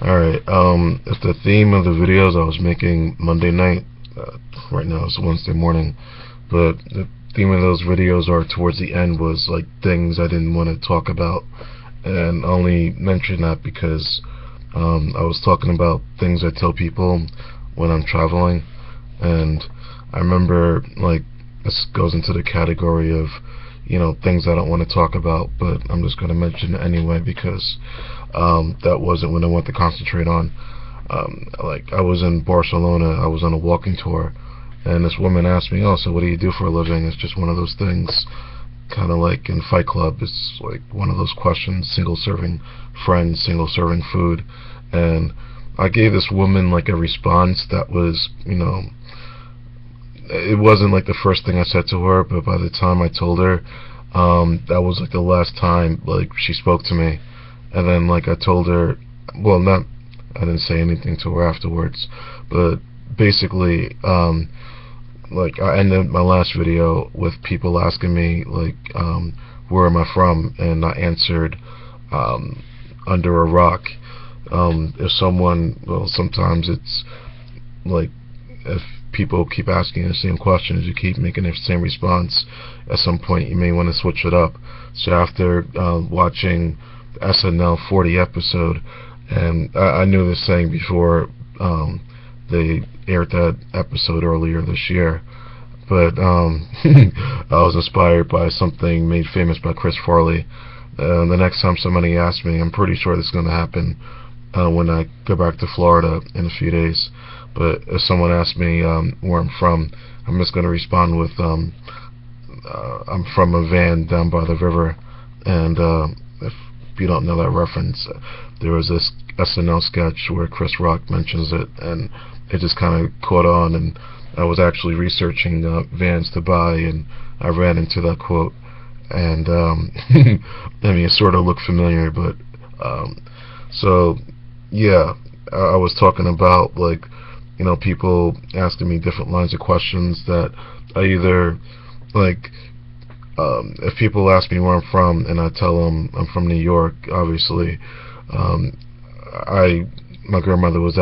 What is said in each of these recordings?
Alright, if the theme of the videos I was making Monday night, right now it's Wednesday morning, but the theme of those videos are towards the end was like things I didn't want to talk about, and I only mention that because I was talking about things I tell people when I'm traveling, and I remember, like, this goes into the category of, things I don't want to talk about, but I'm just going to mention it anyway because that wasn't what I wanted to concentrate on. Like, I was in Barcelona, I was on a walking tour, and this woman asked me, "Oh, so what do you do for a living?" It's just one of those things, kind of like in Fight Club. It's like one of those questions: single serving friends, single serving food, and I gave this woman like a response that was, it wasn't like the first thing I said to her, but by the time I told her, that was like the last time like she spoke to me. And then like I told her, well, not, I didn't say anything to her afterwards, but basically, like I ended my last video with people asking me like, where am I from, and I answered, under a rock. If someone, well, sometimes it's like, if people keep asking the same questions, you keep making the same response, at some point you may want to switch it up. So after watching the SNL 40 episode, and I knew this saying before they aired that episode earlier this year, but I was inspired by something made famous by Chris Farley. The next time somebody asks me, I'm pretty sure this is going to happen when I go back to Florida in a few days. But if someone asks me where I'm from, I'm just going to respond with, I'm from a van down by the river. And if you don't know that reference, there was this SNL sketch where Chris Rock mentions it, and it just kind of caught on, and I was actually researching vans to buy, and I ran into that quote, and I mean, it sort of looked familiar, but so yeah, I was talking about, like, people asking me different lines of questions that I either, like, if people ask me where I'm from and I tell them I'm from New York, obviously, my grandmother was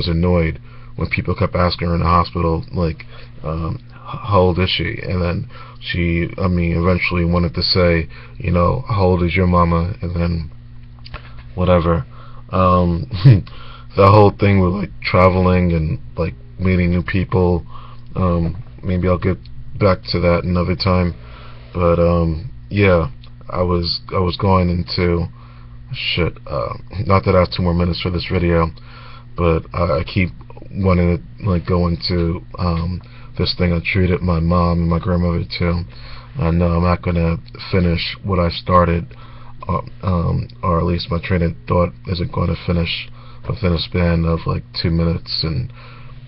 annoyed when people kept asking her in the hospital, like, how old is she? And then she, eventually wanted to say, how old is your mama? And then whatever. The whole thing with like traveling and like meeting new people, maybe I'll get back to that another time. But yeah, I was going into shit. Not that I have 2 more minutes for this video, but I keep wanting to like go into this thing I treated my mom and my grandmother to. I know I'm not gonna finish what I started, or at least my train of thought isn't going to finish within a span of like 2 minutes. And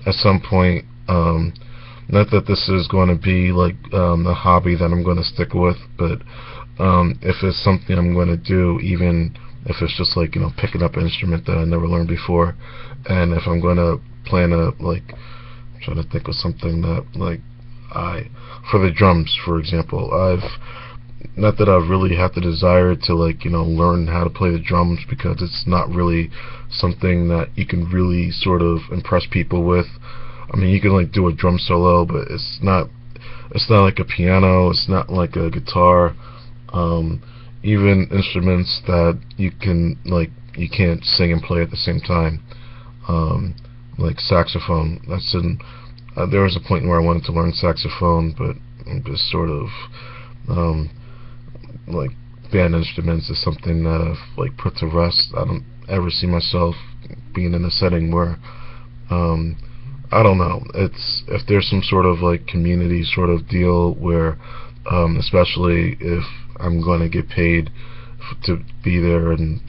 at some point, not that this is going to be like a hobby that I'm going to stick with, but if it's something I'm going to do, even if it's just like, picking up an instrument that I never learned before, and if I'm going to plan a, like, I'm trying to think of something that, like, for the drums, for example, not that I've really had the desire to, like, learn how to play the drums, because it's not really something that you can really sort of impress people with. I mean, you can like do a drum solo, but it's not like a piano, it's not like a guitar. Even instruments that you can't sing and play at the same time, like saxophone. There was a point where I wanted to learn saxophone, but I'm just sort of like, band instruments is something that I've like put to rest. I don't ever see myself being in a setting where I don't know, it's, if there's some sort of like community sort of deal where especially if I'm going to get paid to be there and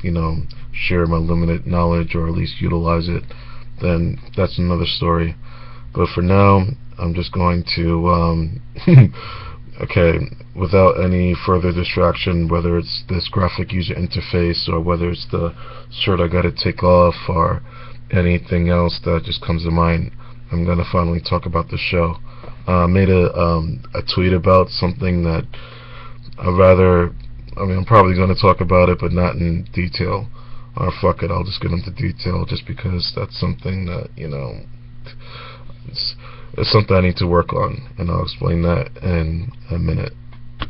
share my limited knowledge, or at least utilize it, then that's another story. But for now, I'm just going to okay, without any further distraction, whether it's this graphic user interface, or whether it's the shirt I gotta take off, or anything else that just comes to mind, I'm gonna finally talk about the show. I made a tweet about something that I'm probably gonna talk about it, but not in detail. fuck it, I'll just get into detail, just because that's something that, it's something I need to work on, and I'll explain that in a minute.